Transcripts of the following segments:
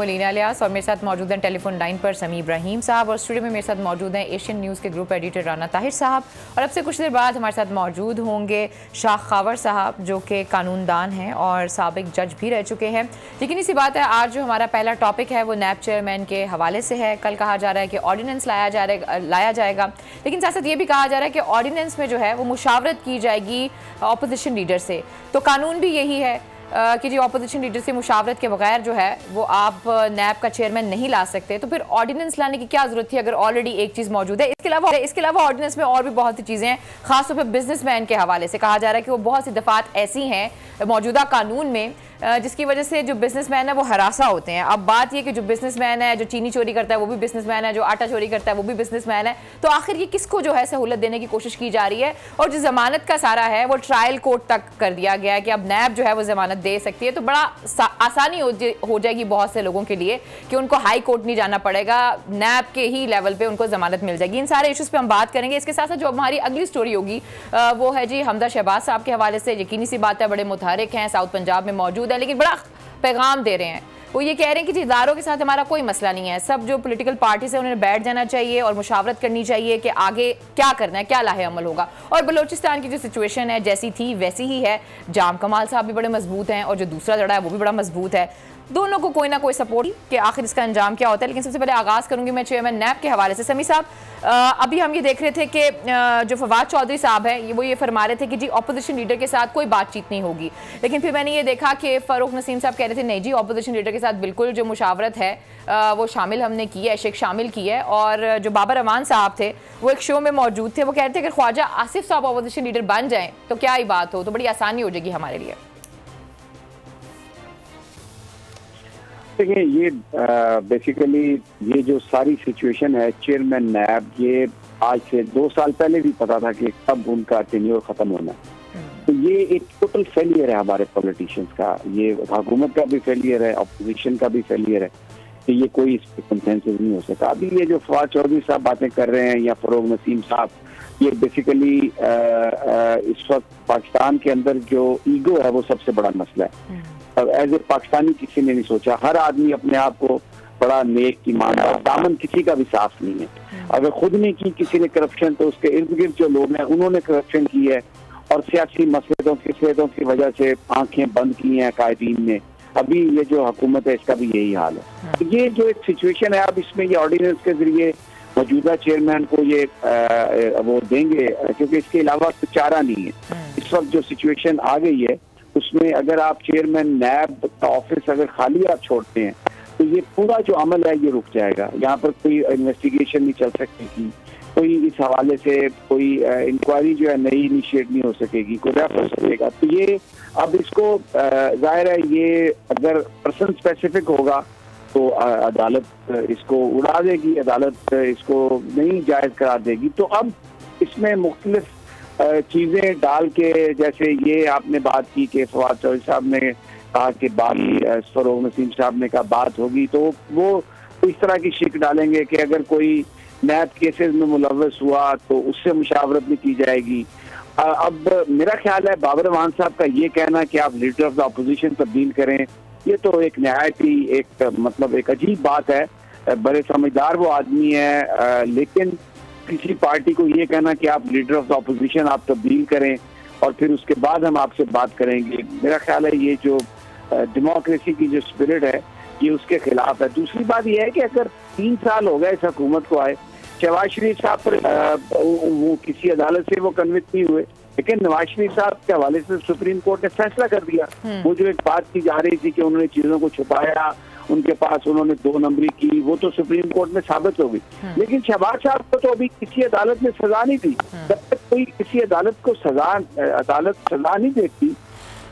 लियास और मेरे साथ मौजूद हैं टेलीफोन लाइन पर समी इब्राहिम साहब और स्टूडियो में मेरे साथ मौजूद हैं एशियन न्यूज़ के ग्रुप एडिटर राना ताहिर साहब और अब से कुछ देर बाद हमारे साथ मौजूद होंगे शाह खावर साहब जो कि कानूनदान हैं और साबिक जज भी रह चुके हैं। लेकिन इसी बात है, आज जो हमारा पहला टॉपिक है वो नैब चेयरमैन के हवाले से है। कल कहा जा रहा है कि ऑर्डिनेंस लाया जाएगा, लेकिन साथ साथ ये भी कहा जा रहा है कि ऑर्डिनेंस में जो है वो मुशावरत की जाएगी अपोजिशन लीडर से। तो कानून भी यही है कि जी अपोजिशन लीडर से मुशावरत के बगैर जो है वो आप नैब का चेयरमैन नहीं ला सकते। तो फिर ऑर्डिनेंस लाने की क्या जरूरत थी अगर ऑलरेडी एक चीज़ मौजूद है। इसके अलावा ऑर्डिनेंस में और भी बहुत सी चीज़ें हैं, खासतौर पर बिजनेसमैन के हवाले से कहा जा रहा है कि वो बहुत सी दफात ऐसी हैं मौजूदा कानून में जिसकी वजह से जो बिजनेसमैन है वो हरासा होते हैं। अब बात ये कि जो बिजनेसमैन है, जो चीनी चोरी करता है वो भी बिजनेसमैन है, जो आटा चोरी करता है वो भी बिजनेसमैन है। तो आखिर ये किसको जो है सहूलत देने की कोशिश की जा रही है। और जो जमानत का सारा है वो ट्रायल कोर्ट तक कर दिया गया है कि अब नैब जो है वो जमानत दे सकती है। तो बड़ा आसानी हो जाएगी बहुत से लोगों के लिए कि उनको हाई कोर्ट नहीं जाना पड़ेगा, नैब के ही लेवल पे उनको जमानत मिल जाएगी। इन सारे इश्यूज पे हम बात करेंगे। इसके साथ साथ जो हमारी अगली स्टोरी होगी वो है जी हमदा शहबाज साहब के हवाले से। यकीनी सी बात है, बड़े मुतहरिक हैं, साउथ पंजाब में मौजूद है, लेकिन बड़ा पैगाम दे रहे हैं। वो ये कह रहे हैं कि इदारों के साथ हमारा कोई मसला नहीं है, सब जो पॉलिटिकल पार्टी से उन्हें बैठ जाना चाहिए और मुशावरत करनी चाहिए कि आगे क्या करना है, क्या लाहे अमल होगा। और बलूचिस्तान की जो सिचुएशन है जैसी थी वैसी ही है। जाम कमाल साहब भी बड़े मजबूत हैं और जो दूसरा लड़ा है वो भी बड़ा मजबूत है। दोनों को कोई ना कोई सपोर्ट कि आखिर इसका अंजाम क्या होता है। लेकिन सबसे पहले आगाज़ करूंगी मैं चेयरमैन नैब के हवाले से। समी साहब, अभी हम ये देख रहे थे कि जो फवाद चौधरी साहब हैं वो ये फरमा रहे थे कि जी अपोजिशन लीडर के साथ कोई बातचीत नहीं होगी। लेकिन फिर मैंने ये देखा कि फ़ारूक नसीम साहब कह रहे थे नहीं जी अपोजिशन लीडर के साथ बिल्कुल जो मुशावरत है वो शामिल हमने की है, शेख शामिल की है। और जो बाबर अमान साहब थे वो एक शो में मौजूद थे, वो कह रहे थे कि ख्वाजा आसिफ साहब अपोजिशन लीडर बन जाएँ तो क्या ही बात हो, तो बड़ी आसानी हो जाएगी हमारे लिए। देखिए, ये बेसिकली ये जो सारी सिचुएशन है चेयरमैन नैब, ये आज से 2 साल पहले भी पता था कि कब उनका टेन्योर खत्म होना है। तो ये एक टोटल फेलियर है हमारे पॉलिटिशियंस का, ये हुकूमत का भी फेलियर है, अपोजिशन का भी फेलियर है कि ये कोई इस पर कंसेंसस नहीं हो सका। अभी ये जो फवाद चौधरी साहब बातें कर रहे हैं या फरूक नसीम साहब, ये बेसिकली इस वक्त पाकिस्तान के अंदर जो ईगो है वो सबसे बड़ा मसला है। अब एज ए पाकिस्तानी किसी ने नहीं सोचा, हर आदमी अपने आप को बड़ा नेक ईमानदार, दामन किसी का भी साफ नहीं है। अगर खुद ने की किसी ने करप्शन तो उसके इर्द गिर्द जो लोग हैं उन्होंने करप्शन की है और सियासी मसलों की वजह से आंखें बंद की हैं कायदीन ने। अभी ये जो हुकूमत है इसका भी यही हाल है। तो ये जो एक सिचुएशन है, अब इसमें ये ऑर्डिनेंस के जरिए मौजूदा चेयरमैन को ये वो देंगे क्योंकि इसके अलावा कुछ चारा नहीं है। इस वक्त जो सिचुएशन आ गई है उसमें अगर आप चेयरमैन नैब का ऑफिस अगर खाली आप छोड़ते हैं तो ये पूरा जो अमल है ये रुक जाएगा। यहाँ पर कोई इन्वेस्टिगेशन नहीं चल सकेगी, कोई इस हवाले से कोई इंक्वायरी जो है नई इनिशिएट नहीं हो सकेगी, कोई रेफर हो सकेगा। तो ये अब इसको जाहिर है ये अगर पर्सन स्पेसिफिक होगा तो अदालत इसको उड़ा देगी, अदालत इसको नहीं जायज़ करार देगी। तो अब इसमें मुख्तलिफ चीज़ें डाल के, जैसे ये आपने बात की कि फवाद चौधरी साहब ने कहा कि बाकी फरूक नसीम साहब ने कहा बात होगी, तो वो इस तरह की शिक डालेंगे कि अगर कोई नैब केसेस में मुलव्वस हुआ तो उससे मुशावरत नहीं की जाएगी। अब मेरा ख्याल है बाबर अमान साहब का ये कहना कि आप लीडर ऑफ द अपोजिशन तब्दील करें, ये तो एक नहायत ही एक अजीब बात है। बड़े समझदार वो आदमी है, लेकिन किसी पार्टी को ये कहना कि आप लीडर ऑफ द अपोजिशन आप तब्दील करें और फिर उसके बाद हम आपसे बात करेंगे, मेरा ख्याल है ये जो डेमोक्रेसी की जो स्पिरिट है ये उसके खिलाफ है। दूसरी बात यह है कि अगर 3 साल हो गए इस हुकूमत को आए, शहबाज शरीफ साहब पर वो किसी अदालत से वो कन्विक्ट नहीं हुए, लेकिन नवाज शरीफ साहब के हवाले से सुप्रीम कोर्ट ने फैसला कर दिया। वो जो एक बात की जा रही थी कि उन्होंने चीजों को छुपाया, उनके पास उन्होंने 2 नंबरी की, वो तो सुप्रीम कोर्ट में साबित हो गई। लेकिन शहबाज साहब को तो अभी किसी अदालत में सजा नहीं दी। जब तक कोई किसी अदालत को अदालत सजा नहीं देती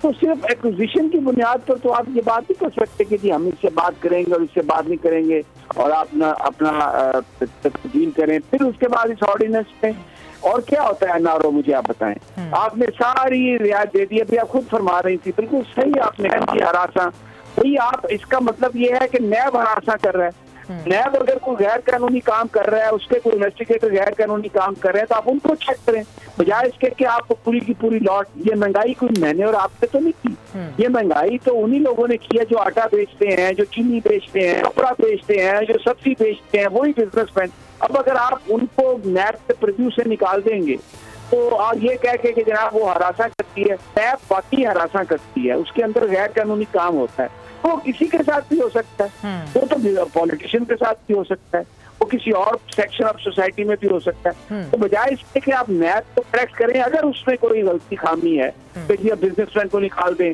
तो सिर्फ एक्विजिशन की बुनियाद पर तो आप ये बात नहीं कर सकते कि जी हम इससे बात करेंगे और इससे बात नहीं करेंगे और आप अपना तब्दील करें। फिर उसके बाद इस ऑर्डिनेंस में और क्या होता है नारो, मुझे आप बताएं। आपने सारी रियायत दे दी, अभी आप खुद फरमा रही थी, बिल्कुल सही आपने हरासा। भाई आप, इसका मतलब ये है कि नैब हरासा कर रहा है। नैब अगर कोई गैर कानूनी काम कर रहा है, उसके कोई इन्वेस्टिगेटर गैर कानूनी काम कर रहे हैं, तो आप उनको चेक करें, बजाय इसके कि आप पूरी की पूरी लॉट। ये महंगाई कोई मैंने और आपने तो नहीं की, ये महंगाई तो उन्हीं लोगों ने की है जो आटा बेचते हैं, जो चीनी बेचते हैं, कपड़ा बेचते हैं, जो सब्जी बेचते हैं, वही बिजनेसमैन। अब अगर आप उनको नैब से प्रिव्यू से निकाल देंगे तो और ये कह के कि जनाब वो हरासा करती है, नैब बाकी हरासा करती है, उसके अंदर गैर कानूनी काम होता है, वो किसी के साथ भी हो सकता है, वो तो पॉलिटिशियन के साथ भी हो सकता है, वो किसी और सेक्शन ऑफ सोसाइटी में भी हो सकता है। तो बजाय इसके कि आप नैब को करेक्ट करें, अगर उसमें कोई गलती खामी है तो ये बिजनेसमैन को निकाल दें।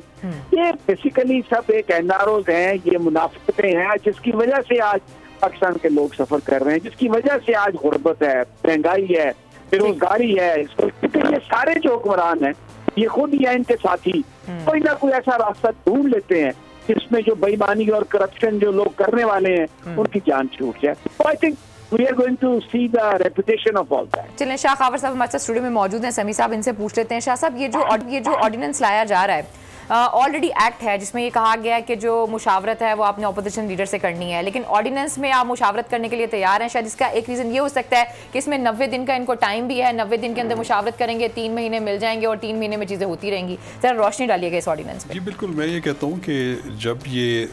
ये बेसिकली सब एक एनआरओज हैं, ये मुनाफिकतें हैं जिसकी वजह से आज पाकिस्तान के लोग सफर कर रहे हैं, जिसकी वजह से आज गुर्बत है, महंगाई है, बेरोजगारी है। क्योंकि ये सारे जो हुक्मरान हैं ये खुद या इनके साथी कोई ना कोई ऐसा रास्ता ढूंढ लेते हैं जिसमें जो बेईमानी और करप्शन जो लोग करने वाले हैं उनकी जान छूट जाए। तो I think we are going to see the reputation of all that. चलें, शाह खावर साहब हमारे साथ स्टूडियो में मौजूद हैं, समी साहब इनसे पूछ लेते हैं। शाह साहब, ये जो ऑर्डिनेंस लाया जा रहा है, ऑलरेडी एक्ट है जिसमें ये कहा गया है कि जो मुशावरत है वो आपने अपोजिशन लीडर से करनी है, लेकिन ऑर्डिनेंस में आप मुशावरत करने के लिए तैयार हैं। शायद इसका एक रीज़न ये हो सकता है कि इसमें 90 दिन का इनको टाइम भी है, 90 दिन के अंदर मुशावरत करेंगे, 3 महीने मिल जाएंगे और 3 महीने में चीज़ें होती रहेंगी। ज़रा रोशनी डालिएगा इस ऑर्डिनेंस में। जी बिल्कुल, मैं ये कहता हूँ कि जब ये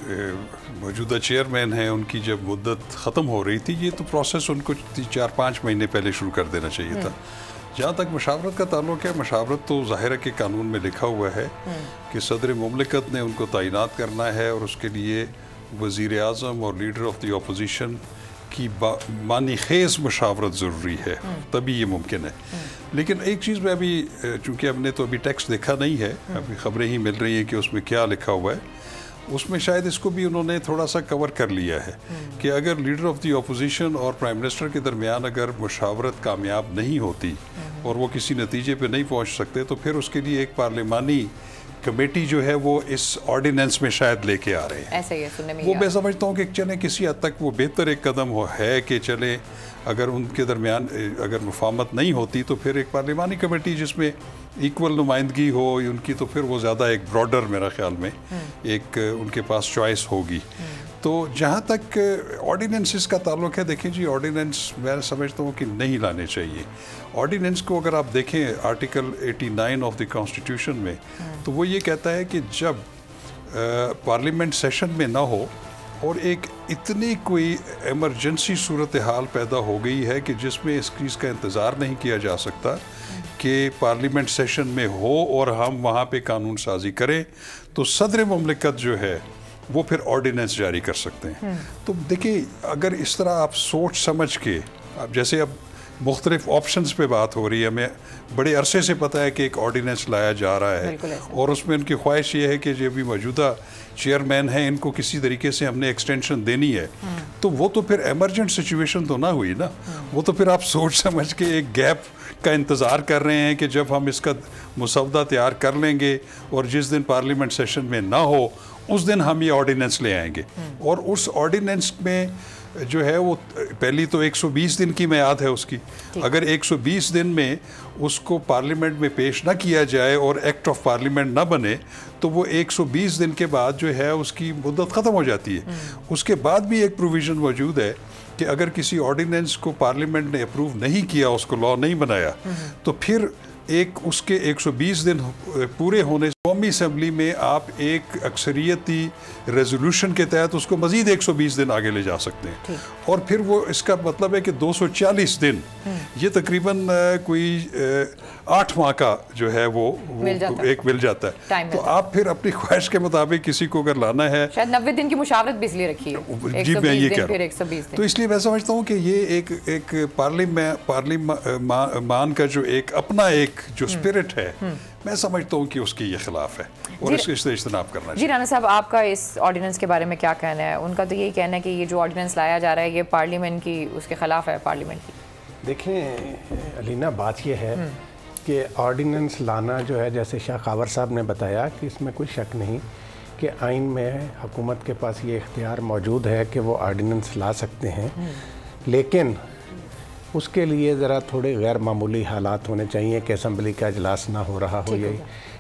मौजूदा चेयरमैन है उनकी जब मुद्दत ख़त्म हो रही थी, ये तो प्रोसेस उनको 4-5 महीने पहले शुरू कर देना चाहिए था। जहाँ तक मशावरत का ताल्लुक है, मशावरत तो ज़ाहिर है कि कानून में लिखा हुआ है कि सदर मुमलिकत ने उनको तैनात करना है और उसके लिए वज़ीर आज़म और लीडर ऑफ द अपोजिशन की मानी खेज़ मशावरत ज़रूरी है, तभी ये मुमकिन है। लेकिन एक चीज़ में अभी, चूँकि हमने तो अभी टेक्स्ट देखा नहीं है, अभी ख़बरें ही मिल रही हैं कि उसमें क्या लिखा हुआ है, उसमें शायद इसको भी उन्होंने थोड़ा सा कवर कर लिया है कि अगर लीडर ऑफ द अपोजिशन और प्राइम मिनिस्टर के दरमियान अगर मुशावरत कामयाब नहीं होती और वो किसी नतीजे पे नहीं पहुंच सकते, तो फिर उसके लिए एक पार्लिमानी कमेटी जो है वो इस ऑर्डिनेंस में शायद लेके आ रहे हैं। ऐसा ही है, सुनने में वो मैं समझता हूँ कि चले किसी हद तक वो बेहतर एक कदम है कि चले अगर उनके दरमियान अगर मुफाहमत नहीं होती तो फिर एक पार्लिमानी कमेटी जिसमें इक्वल नुमाइंदगी हो उनकी, तो फिर वो ज़्यादा एक ब्रॉडर मेरा ख्याल में एक उनके पास चॉइस होगी। तो जहाँ तक ऑर्डिनेंसेस का ताल्लुक है, देखिए जी, ऑर्डिनेंस मैं समझता हूँ कि नहीं लाने चाहिए। ऑर्डिनेंस को अगर आप देखें आर्टिकल 89 ऑफ द कॉन्स्टिट्यूशन में, तो वो ये कहता है कि जब पार्लियामेंट सेशन में ना हो और एक इतनी कोई इमरजेंसी सूरत हाल पैदा हो गई है कि जिसमें इस चीज़ का इंतज़ार नहीं किया जा सकता कि पार्लियामेंट सेशन में हो और हम वहाँ पे कानून साजी करें, तो सदर मुमलिकत जो है वो फिर ऑर्डिनेंस जारी कर सकते हैं। तो देखिए, अगर इस तरह आप सोच समझ के, अब जैसे अब मुख्तलिफ ऑप्शंस पे बात हो रही है, हमें बड़े अरसे से पता है कि एक ऑर्डिनेंस लाया जा रहा है और उसमें उनकी ख्वाहिश ये है कि जो भी मौजूदा चेयरमैन है इनको किसी तरीके से हमने एक्सटेंशन देनी है। तो वो तो फिर एमरजेंट सिचुएशन तो ना हुई ना, वो तो फिर आप सोच समझ के एक गैप का इंतज़ार कर रहे हैं कि जब हम इसका मुसवदा तैयार कर लेंगे और जिस दिन पार्लियामेंट सेशन में ना हो उस दिन हम ये ऑर्डिनेंस ले आएंगे। और उस ऑर्डिनेंस में जो है वो पहली तो 120 दिन की मियाद है उसकी, अगर 120 दिन में उसको पार्लियामेंट में पेश ना किया जाए और एक्ट ऑफ पार्लियामेंट ना बने, तो वो 120 दिन के बाद जो है उसकी मुद्दत ख़त्म हो जाती है। उसके बाद भी एक प्रोविज़न मौजूद है कि अगर किसी ऑर्डिनेंस को पार्लियामेंट ने अप्रूव नहीं किया, उसको लॉ नहीं बनाया, तो फिर एक उसके 120 दिन पूरे होने से कौमी असम्बली में आप एक अक्सरियती रेजोल्यूशन के तहत उसको मज़ीद 120 दिन आगे ले जा सकते हैं। और फिर वो इसका मतलब है कि 240 दिन, ये तकरीबन कोई 8 माह का जो है वो मिल जाता है। तो आप फिर अपनी ख्वाहिश के मुताबिक किसी को अगर लाना है, शायद 90 दिन की मुशावरत भी इसलिए रखी है, जी मैं ये कह रहा हूँ। तो इसलिए मैं समझता हूँ कि ये एक पार्लियामान का जो एक अपना एक जो स्पिरिट है, मैं समझता हूँ कि उसके ये खिलाफ है और इससे इज्तनाब करना चाहिए। जी राना साहब, आपका इस ऑर्डिनेंस के बारे में क्या कहना है? उनका तो यही कहना है कि ये जो ऑर्डिनेंस लाया जा रहा है ये पार्लियामेंट की उसके खिलाफ है, पार्लियामेंट की। देखें अलीना, बात ये है कि ऑर्डिनेंस लाना जो है, जैसे शाह खावर साहब ने बताया कि इसमें कोई शक नहीं कि आइन में हुकूमत के पास ये इख्तियार मौजूद है कि वो ऑर्डिनेंस ला सकते हैं, लेकिन उसके लिए ज़रा थोड़े गैर मामूली हालात होने चाहिए कि असम्बली का इजलास ना हो रहा हो। यही,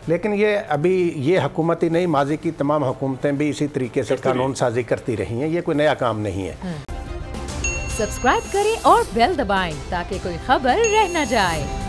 लेकिन ये अभी ये हुकूमत ही नहीं, माजी की तमाम हुकूमतें भी इसी तरीके से कानून साजी करती रही हैं, ये कोई नया काम नहीं है। सब्सक्राइब करें और बेल दबाएं ताकि कोई खबर रह न जाए।